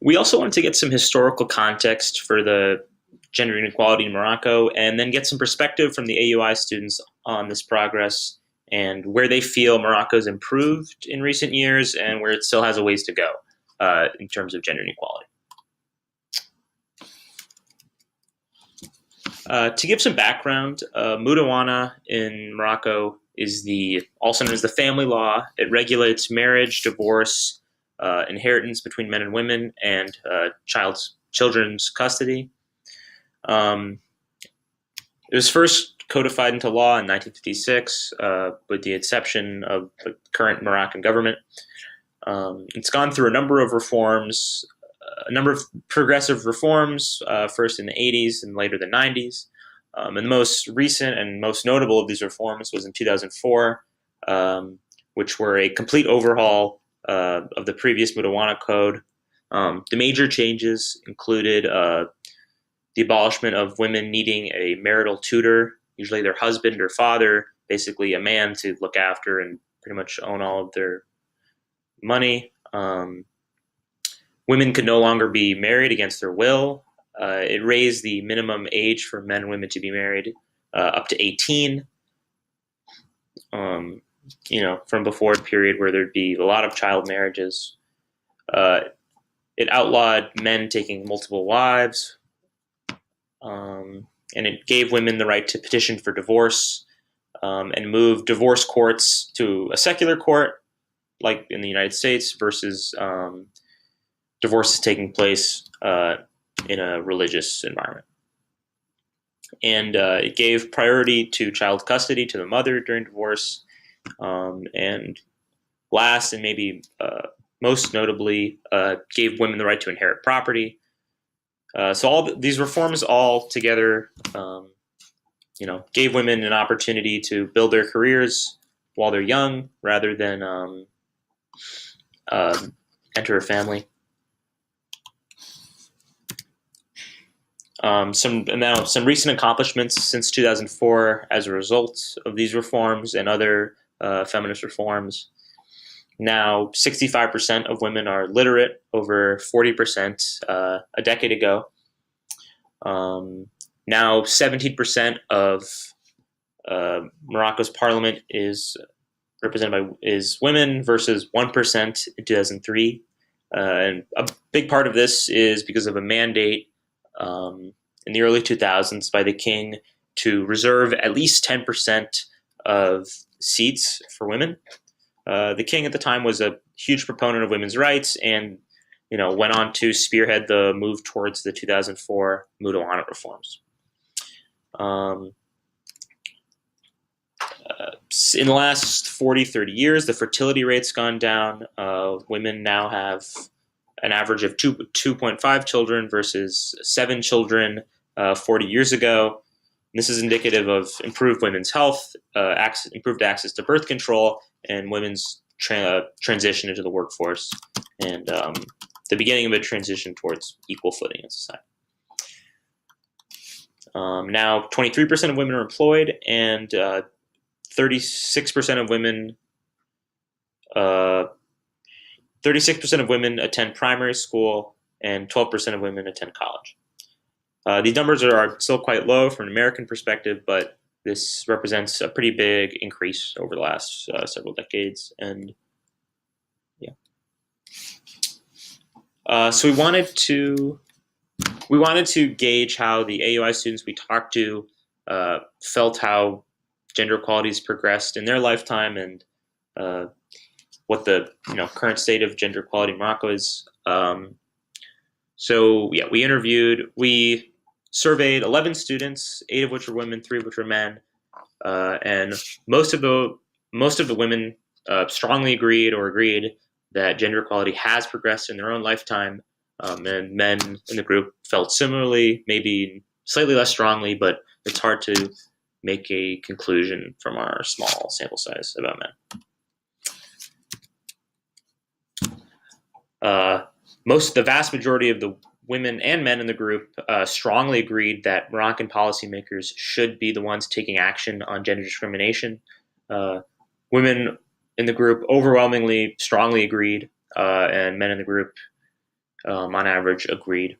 We also wanted to get some historical context for the gender inequality in Morocco and then get some perspective from the AUI students on this progress and where they feel Morocco's improved in recent years and where it still has a ways to go in terms of gender inequality. To give some background, Mudawana in Morocco is also known as the family law. It regulates marriage, divorce, inheritance between men and women, and children's custody. It was first codified into law in 1956 with the exception of the current Moroccan government. It's gone through a number of reforms, a number of progressive reforms, first in the 80s and later the 90s. And the most recent and most notable of these reforms was in 2004, which were a complete overhaul of the previous Mudawana Code. The major changes included the abolishment of women needing a marital tutor, usually their husband or father, basically a man to look after and pretty much own all of their money. Women could no longer be married against their will. It raised the minimum age for men and women to be married up to 18. From before a period where there'd be a lot of child marriages. It outlawed men taking multiple wives, and it gave women the right to petition for divorce and moved divorce courts to a secular court, like in the United States, versus divorces taking place in a religious environment. And it gave priority to child custody to the mother during divorce. And last and maybe most notably, gave women the right to inherit property. So all these reforms all together, gave women an opportunity to build their careers while they're young rather than enter a family. Some recent accomplishments since 2004 as a result of these reforms and other feminist reforms. Now, 65% of women are literate, over 40% a decade ago. Now, 17% of Morocco's parliament is represented by women versus 1% in 2003. And a big part of this is because of a mandate in the early 2000s by the king to reserve at least 10% of seats for women. The king at the time was a huge proponent of women's rights and went on to spearhead the move towards the 2004 Mudawana reforms. In the last 40, 30 years, the fertility rate's gone down. Women now have an average of 2.5 children versus 7 children 40 years ago. This is indicative of improved women's health, improved access to birth control, and women's transition into the workforce, and the beginning of a transition towards equal footing in society. Now, 23% of women are employed, and 36% of women 36% of women attend primary school, and 12% of women attend college. These numbers are still quite low from an American perspective, but this represents a pretty big increase over the last several decades. And so we wanted to gauge how the AUI students we talked to felt how gender equality has progressed in their lifetime, and what the current state of gender equality in Morocco is. We surveyed 11 students, 8 of which were women, 3 of which were men, and most of the women strongly agreed that gender equality has progressed in their own lifetime, and men in the group felt similarly, maybe slightly less strongly, but it's hard to make a conclusion from our small sample size about men. The vast majority of the women and men in the group strongly agreed that Moroccan policymakers should be the ones taking action on gender discrimination. Women in the group overwhelmingly strongly agreed, and men in the group on average, agreed.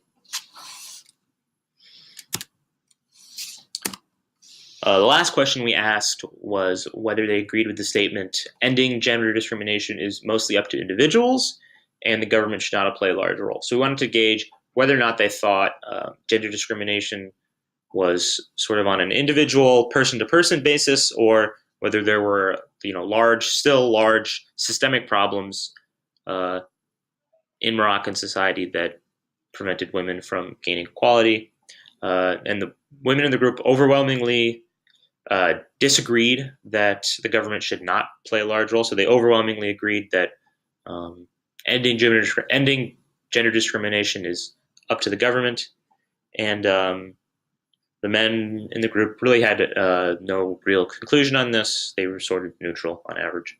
The last question we asked was whether they agreed with the statement, ending gender discrimination is mostly up to individuals and the government should not play a large role. So we wanted to gauge whether or not they thought gender discrimination was sort of on an individual, person-to-person basis, or whether there were, still large systemic problems in Moroccan society that prevented women from gaining equality. And the women in the group overwhelmingly disagreed that the government should not play a large role. So they overwhelmingly agreed that ending gender discrimination is up to the government. And the men in the group really had no real conclusion on this. They were sort of neutral on average.